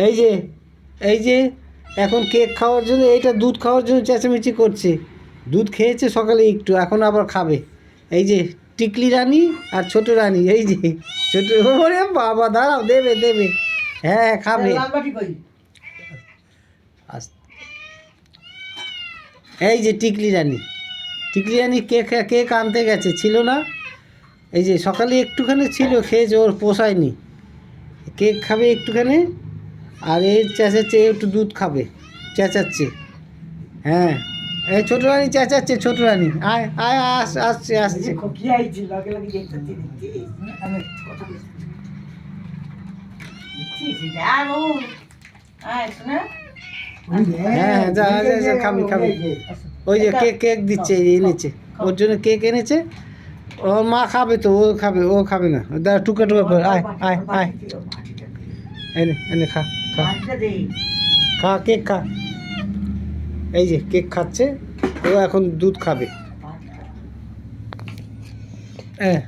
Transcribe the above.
এই যে এই যে এখন কেক খাওয়ার জন্য, এইটা দুধ খাওয়ার জন্য চেঁচামেচি করছে। দুধ খেয়েছে সকালে একটু, এখন আবার খাবে। এই যে টিকলি রানী আর ছোট রানী, এই যে ছোট, ওরে বাবা দাঁড়াও, দেবে দেবে, হ্যাঁ খাবে। এই যে টিকলি রানী, টিকলি রানী কেক কেক আনতে গেছে, ছিল না। এই যে সকালে একটুখানি ছিল, খেয়েছে, ওর পোষায়নি, কেক খাবে একটুখানি। আর এই চেঁচাচ্ছে, একটু দুধ খাবে, চেঁচাচ্ছে। হ্যাঁ, এই ছোটো রানী চেঁচাচ্ছে, ছোটো রানী, আয় আয়, আসছে আসছে। হ্যাঁ যা যা যা, খাবি খাবি। ওই যে কেক কেক দিচ্ছে, এনেছে ওর জন্য, কেক এনেছে। ওর মা খাবে তো, ও খাবে, ও খাবে না, দাঁড়া টুকা টুকা করে, আয় আয় আয়, এনে এনে খা খা খা, কেক খা। এই যে কেক খাচ্ছে, ও এখন দুধ খাবে। হ্যাঁ।